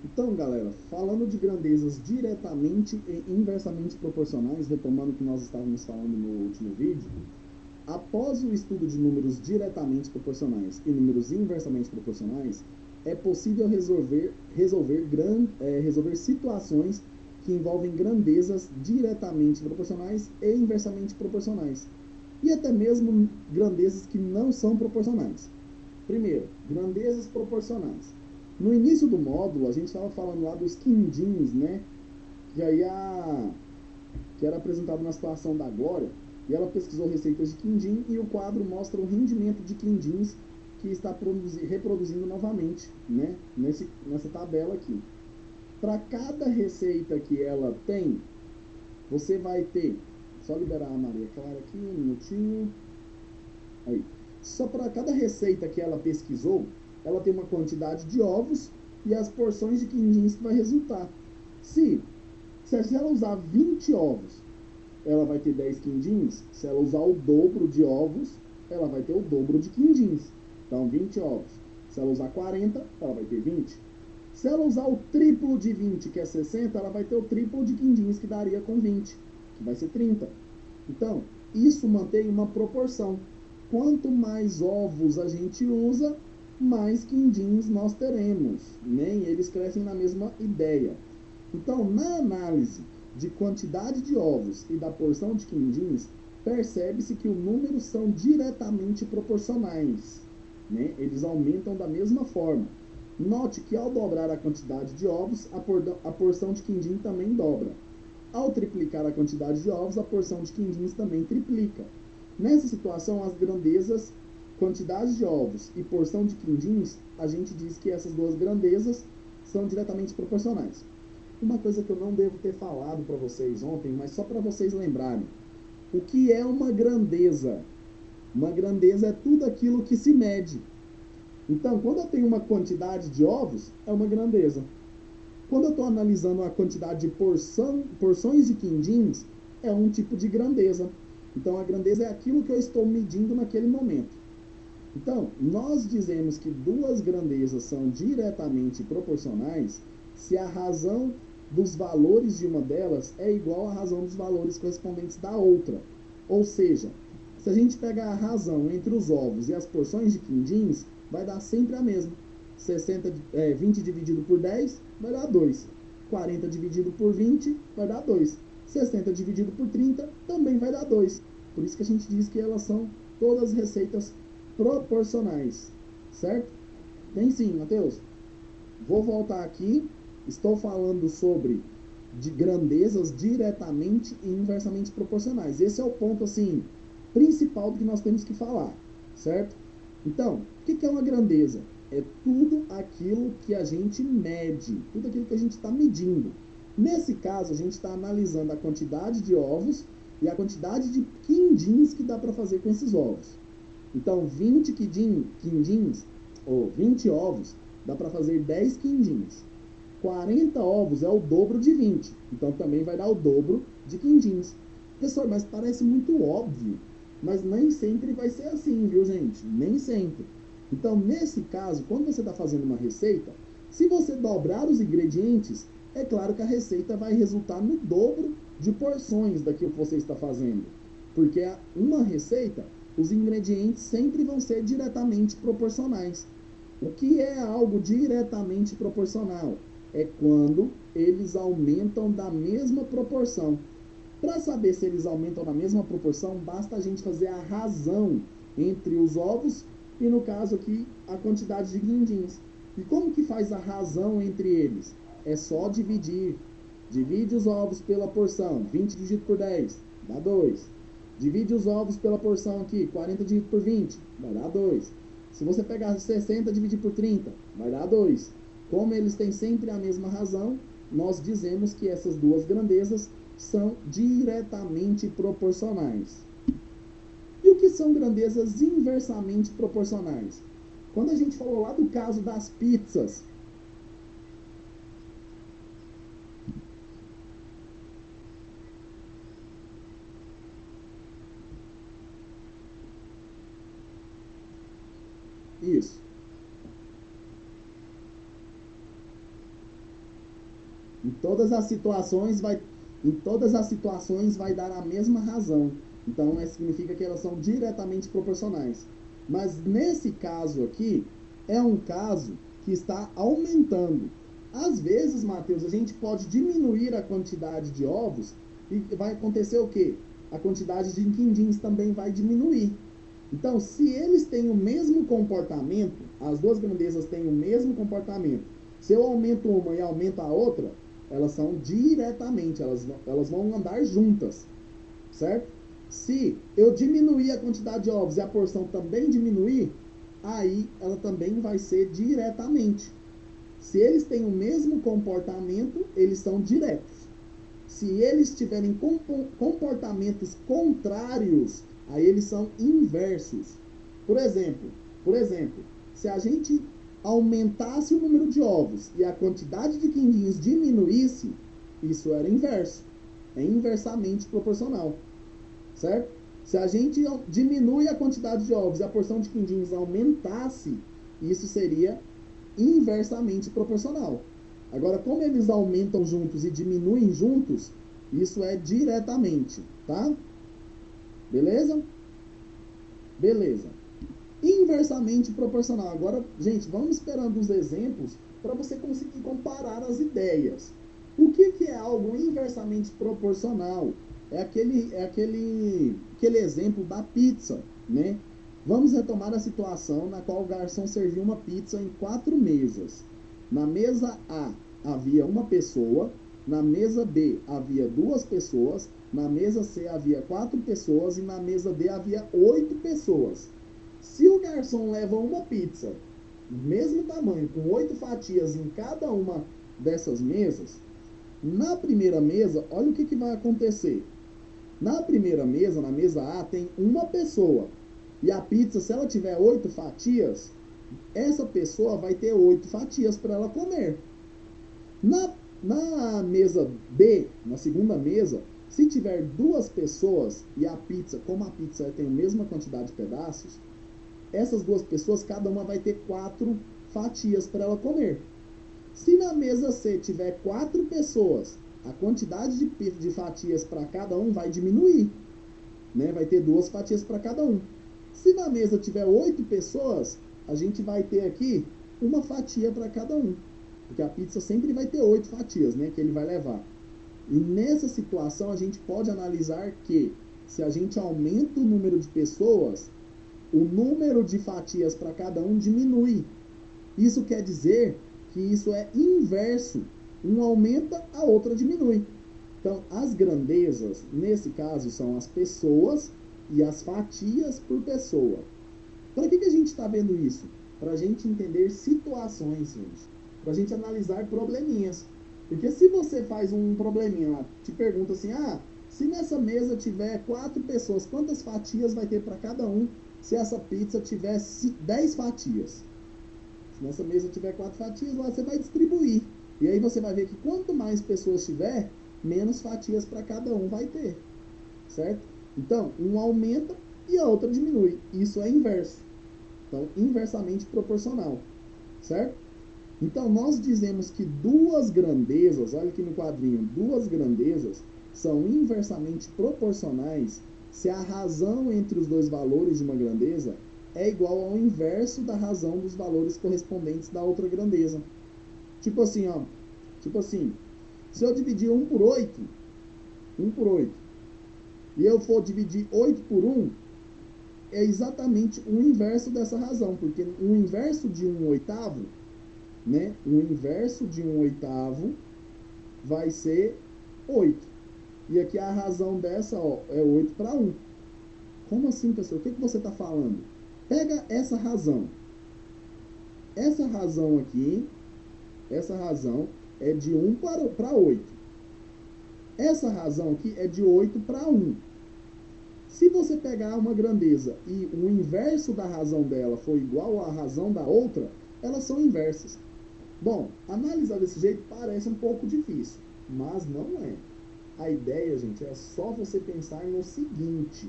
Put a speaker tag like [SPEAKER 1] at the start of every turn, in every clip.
[SPEAKER 1] Então, galera, falando de grandezas diretamente e inversamente proporcionais, retomando o que nós estávamos falando no último vídeo, após o estudo de números diretamente proporcionais e números inversamente proporcionais, é possível resolver situações que envolvem grandezas diretamente proporcionais e inversamente proporcionais, e até mesmo grandezas que não são proporcionais. Primeiro, grandezas proporcionais. No início do módulo, a gente estava falando lá dos quindins, né? Que aí que era apresentado na situação da Glória, e ela pesquisou receitas de quindim e o quadro mostra o rendimento de quindins que está reproduzindo novamente, né? Nessa tabela aqui. Para cada receita que ela tem, você vai ter. Só liberar a Maria Clara aqui, um minutinho. Aí. Só para cada receita que ela pesquisou, ela tem uma quantidade de ovos e as porções de quindins que vai resultar. Se, se ela usar 20 ovos, ela vai ter 10 quindins. Se ela usar o dobro de ovos, ela vai ter o dobro de quindins. Então, 20 ovos. Se ela usar 40, ela vai ter 20. Se ela usar o triplo de 20, que é 60, ela vai ter o triplo de quindins, que daria com 20, que vai ser 30. Então, isso mantém uma proporção. Quanto mais ovos a gente usa, mais quindins nós teremos. Nem eles crescem na mesma ideia. Então, na análise de quantidade de ovos e da porção de quindins, percebe-se que os números são diretamente proporcionais. Né? Eles aumentam da mesma forma. Note que ao dobrar a quantidade de ovos, a porção de quindim também dobra. Ao triplicar a quantidade de ovos, a porção de quindins também triplica. Nessa situação, as grandezas, quantidade de ovos e porção de quindins, a gente diz que essas duas grandezas são diretamente proporcionais. Uma coisa que eu não devo ter falado para vocês ontem, mas só para vocês lembrarem. O que é uma grandeza? Uma grandeza é tudo aquilo que se mede. Então, quando eu tenho uma quantidade de ovos, é uma grandeza. Quando eu estou analisando a quantidade de porções de quindins, é um tipo de grandeza. Então, a grandeza é aquilo que eu estou medindo naquele momento. Então, nós dizemos que duas grandezas são diretamente proporcionais se a razão dos valores de uma delas é igual à razão dos valores correspondentes da outra. Ou seja, se a gente pegar a razão entre os ovos e as porções de quindins, vai dar sempre a mesma. 20 dividido por 10 vai dar 2. 40 dividido por 20 vai dar 2. 60 dividido por 30 também vai dar 2. Por isso que a gente diz que elas são todas receitas proporcionais, certo? Tem sim, Matheus. Vou voltar aqui. Estou falando sobre de grandezas diretamente e inversamente proporcionais. Esse é o ponto assim principal do que nós temos que falar, certo? Então, o que é uma grandeza? É tudo aquilo que a gente mede, tudo aquilo que a gente está medindo. Nesse caso, a gente está analisando a quantidade de ovos e a quantidade de quindins que dá para fazer com esses ovos. Então, 20 quindins, ou 20 ovos, dá para fazer 10 quindins. 40 ovos é o dobro de 20, então também vai dar o dobro de quindins. Professor, mas parece muito óbvio, mas nem sempre vai ser assim, viu, gente? Nem sempre. Então, nesse caso, quando você está fazendo uma receita, se você dobrar os ingredientes, é claro que a receita vai resultar no dobro de porções daquilo que você está fazendo. Porque uma receita, os ingredientes sempre vão ser diretamente proporcionais. O que é algo diretamente proporcional? É quando eles aumentam da mesma proporção. Para saber se eles aumentam na mesma proporção, basta a gente fazer a razão entre os ovos e, no caso aqui, a quantidade de quindins. E como que faz a razão entre eles? É só dividir. Divide os ovos pela porção. 20 dividido por 10 dá 2. Divide os ovos pela porção aqui. 40 dividido por 20 vai dar 2. Se você pegar 60 e dividir por 30, vai dar 2. Como eles têm sempre a mesma razão, nós dizemos que essas duas grandezas são diretamente proporcionais. E o que são grandezas inversamente proporcionais? Quando a gente falou lá do caso das pizzas, isso. Em todas as situações vai dar a mesma razão. Então, significa que elas são diretamente proporcionais. Mas nesse caso aqui, é um caso que está aumentando. Às vezes, Mateus, a gente pode diminuir a quantidade de ovos e vai acontecer o quê? A quantidade de quindins também vai diminuir. Então, se eles têm o mesmo comportamento, as duas grandezas têm o mesmo comportamento, se eu aumento uma e aumento a outra, elas são diretamente, elas vão andar juntas, certo? Se eu diminuir a quantidade de ovos e a porção também diminuir, aí ela também vai ser diretamente. Se eles têm o mesmo comportamento, eles são diretos. Se eles tiverem comportamentos contrários, aí eles são inversos. Por exemplo, se a gente aumentasse o número de ovos e a quantidade de quindins diminuísse, isso era inverso. É inversamente proporcional, certo? Se a gente diminui a quantidade de ovos e a porção de quindins aumentasse, isso seria inversamente proporcional. Agora, como eles aumentam juntos e diminuem juntos, isso é diretamente, tá? Beleza? Beleza. Inversamente proporcional. Agora, gente, vamos esperando os exemplos para você conseguir comparar as ideias. O que é algo inversamente proporcional? É aquele exemplo da pizza, né? Vamos retomar a situação na qual o garçom serviu uma pizza em 4 mesas. Na mesa A havia uma pessoa, na mesa B havia 2 pessoas, na mesa C havia 4 pessoas e na mesa D havia 8 pessoas. Se o garçom leva uma pizza, mesmo tamanho, com 8 fatias em cada uma dessas mesas, na primeira mesa, olha o que vai acontecer. Na primeira mesa, na mesa A, tem uma pessoa. E a pizza, se ela tiver 8 fatias, essa pessoa vai ter 8 fatias para ela comer. Na mesa B, na segunda mesa, se tiver 2 pessoas e a pizza, como a pizza tem a mesma quantidade de pedaços, essas 2 pessoas, cada uma vai ter 4 fatias para ela comer. Se na mesa C tiver 4 pessoas, a quantidade de fatias para cada um vai diminuir, né? Vai ter 2 fatias para cada um. Se na mesa tiver 8 pessoas, a gente vai ter aqui uma fatia para cada um. Porque a pizza sempre vai ter 8 fatias, né? Que ele vai levar. E nessa situação, a gente pode analisar que se a gente aumenta o número de pessoas, o número de fatias para cada um diminui. Isso quer dizer que isso é inverso. Um aumenta, a outra diminui. Então, as grandezas, nesse caso, são as pessoas e as fatias por pessoa. Para que a gente está vendo isso? Para a gente entender situações, gente. Para a gente analisar probleminhas. Porque se você faz um probleminha lá, te pergunta assim, se nessa mesa tiver 4 pessoas, quantas fatias vai ter para cada um se essa pizza tiver 10 fatias? Se nessa mesa tiver 4 fatias, lá você vai distribuir. E aí você vai ver que quanto mais pessoas tiver, menos fatias para cada um vai ter, certo? Então, um aumenta e a outra diminui. Isso é inverso. Então, inversamente proporcional, certo? Então, nós dizemos que 2 grandezas, olha aqui no quadrinho, 2 grandezas são inversamente proporcionais se a razão entre os 2 valores de uma grandeza é igual ao inverso da razão dos valores correspondentes da outra grandeza. Tipo assim, se eu dividir 1 por 8, e eu for dividir 8 por 1, é exatamente o inverso dessa razão, porque o inverso de 1/8, né? O inverso de 1/8 vai ser 8. E aqui a razão dessa, é 8 para 1. Como assim, pessoal? O que você está falando? Pega essa razão. Essa razão aqui, essa razão é de 1 para 8. Essa razão aqui é de 8 para 1. Se você pegar uma grandeza e o inverso da razão dela for igual à razão da outra, elas são inversas. Bom, analisar desse jeito parece um pouco difícil, mas não é. A ideia, gente, é só você pensar no seguinte.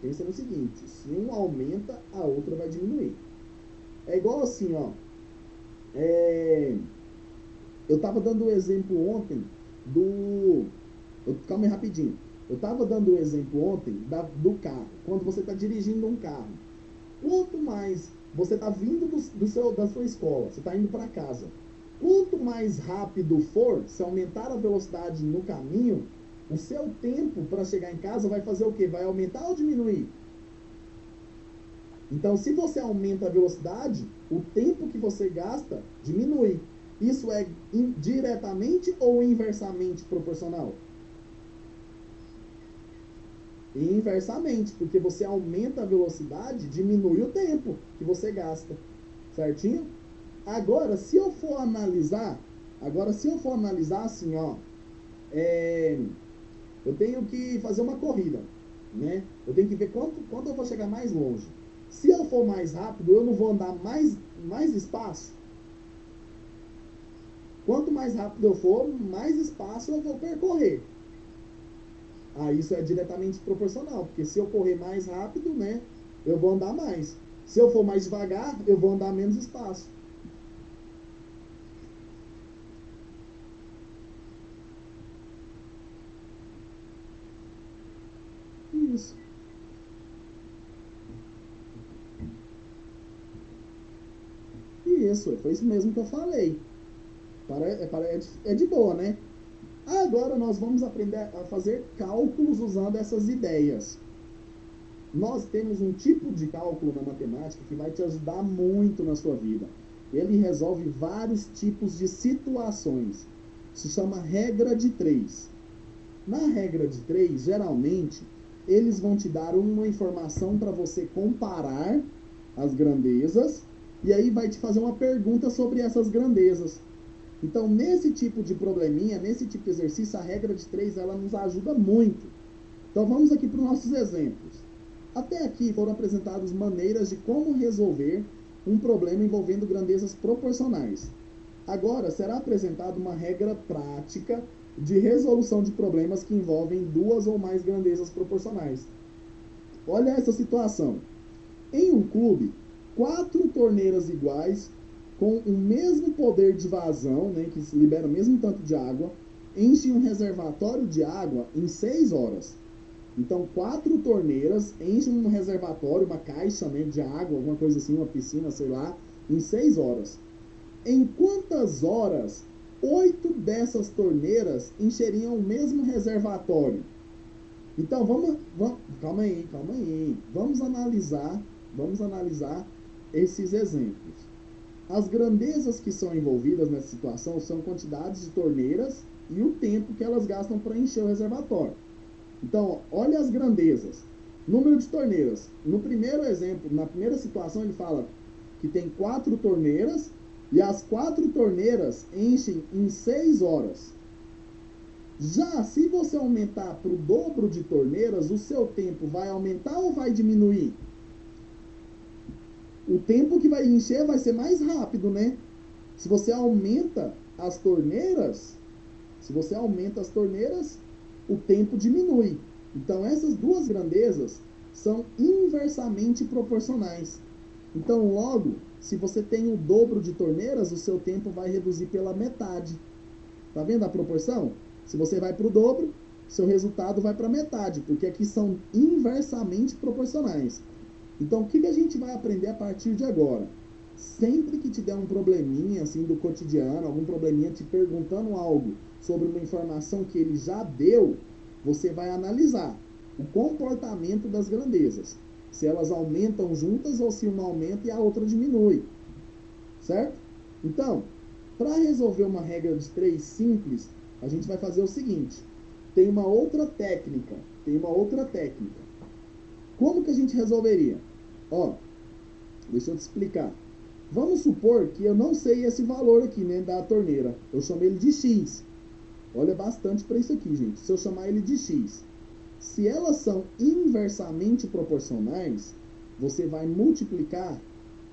[SPEAKER 1] Pensa no seguinte, se um aumenta, a outra vai diminuir. É igual assim, Eu estava dando o exemplo ontem do... Calma aí rapidinho. Eu estava dando o exemplo ontem do carro. Quando você está dirigindo um carro. Quanto mais você está vindo da sua escola, você está indo para casa. Quanto mais rápido for, se aumentar a velocidade no caminho, o seu tempo para chegar em casa vai fazer o quê? Vai aumentar ou diminuir? Então, se você aumenta a velocidade, o tempo que você gasta diminui. Isso é diretamente ou inversamente proporcional? Inversamente, porque você aumenta a velocidade, diminui o tempo que você gasta. Certinho? Agora, se eu for analisar assim, ó, eu tenho que fazer uma corrida, né? Eu tenho que ver quanto eu vou chegar mais longe. Se eu for mais rápido, eu não vou andar mais espaço. Quanto mais rápido eu for, mais espaço eu vou percorrer. Isso é diretamente proporcional, porque se eu correr mais rápido, né, eu vou andar mais. Se eu for mais devagar, eu vou andar menos espaço. Isso. Isso, foi isso mesmo que eu falei. É de boa, né? Agora nós vamos aprender a fazer cálculos usando essas ideias. Nós temos um tipo de cálculo na matemática que vai te ajudar muito na sua vida. Ele resolve vários tipos de situações. Se chama regra de 3. Na regra de 3, geralmente, eles vão te dar uma informação para você comparar as grandezas e aí vai te fazer uma pergunta sobre essas grandezas. Então, nesse tipo de probleminha, nesse tipo de exercício, a regra de 3 ela nos ajuda muito. Então, vamos aqui para os nossos exemplos. Até aqui foram apresentadas maneiras de como resolver um problema envolvendo grandezas proporcionais. Agora será apresentada uma regra prática de resolução de problemas que envolvem duas ou mais grandezas proporcionais. Olha essa situação. Em um clube, 4 torneiras iguais, com o mesmo poder de vazão, né, que libera o mesmo tanto de água, enchem um reservatório de água em 6 horas. Então, 4 torneiras enchem um reservatório, uma caixa, né, de água, alguma coisa assim, uma piscina, sei lá, em 6 horas. Em quantas horas 8 dessas torneiras encheriam o mesmo reservatório? Então, calma aí. Vamos analisar esses exemplos. As grandezas que são envolvidas nessa situação são quantidades de torneiras e o tempo que elas gastam para encher o reservatório. Então, olha as grandezas. Número de torneiras. No primeiro exemplo, na primeira situação, ele fala que tem 4 torneiras e as 4 torneiras enchem em 6 horas. Já se você aumentar para o dobro de torneiras, o seu tempo vai aumentar ou vai diminuir? O tempo que vai encher vai ser mais rápido, né? Se você aumenta as torneiras, o tempo diminui. Então, essas duas grandezas são inversamente proporcionais. Então, logo, se você tem o dobro de torneiras, o seu tempo vai reduzir pela metade. Tá vendo a proporção? Se você vai para o dobro, seu resultado vai para a metade, porque aqui são inversamente proporcionais. Então, o que a gente vai aprender a partir de agora? Sempre que te der um probleminha assim do cotidiano, algum probleminha te perguntando algo sobre uma informação que ele já deu, você vai analisar o comportamento das grandezas. Se elas aumentam juntas ou se uma aumenta e a outra diminui. Certo? Então, para resolver uma regra de 3 simples, a gente vai fazer o seguinte. Tem uma outra técnica. Como que a gente resolveria? Ó, deixa eu te explicar. Vamos supor que eu não sei esse valor aqui, né, da torneira. Eu chamo ele de X. Olha bastante para isso aqui, gente. Se eu chamar ele de X. Se elas são inversamente proporcionais, você vai multiplicar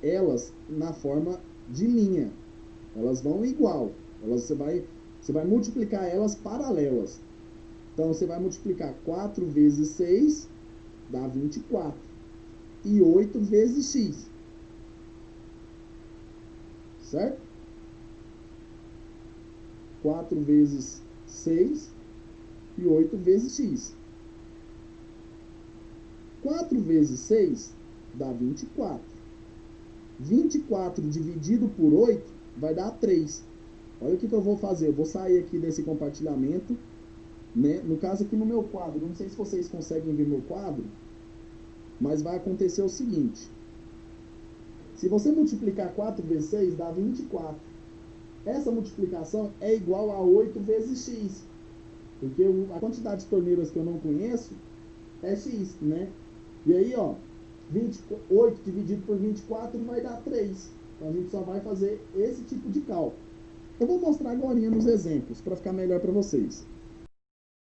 [SPEAKER 1] elas na forma de linha. Elas vão igual. Você vai multiplicar elas paralelas. Então, você vai multiplicar 4 vezes 6, dá 24. E 8 vezes X. Certo? 4 vezes 6 e 8 vezes x. 4 vezes 6 dá 24. 24 dividido por 8 vai dar 3. Olha o que eu vou fazer. Eu vou sair aqui desse compartilhamento, né? No caso aqui no meu quadro, não sei se vocês conseguem ver meu quadro, mas vai acontecer o seguinte. Se você multiplicar 4 vezes 6, dá 24. Essa multiplicação é igual a 8 vezes x. Porque a quantidade de torneiras que eu não conheço é x, né? E aí, ó, 28 dividido por 24 vai dar 3. Então a gente só vai fazer esse tipo de cálculo. Eu vou mostrar agora nos exemplos, para ficar melhor para vocês.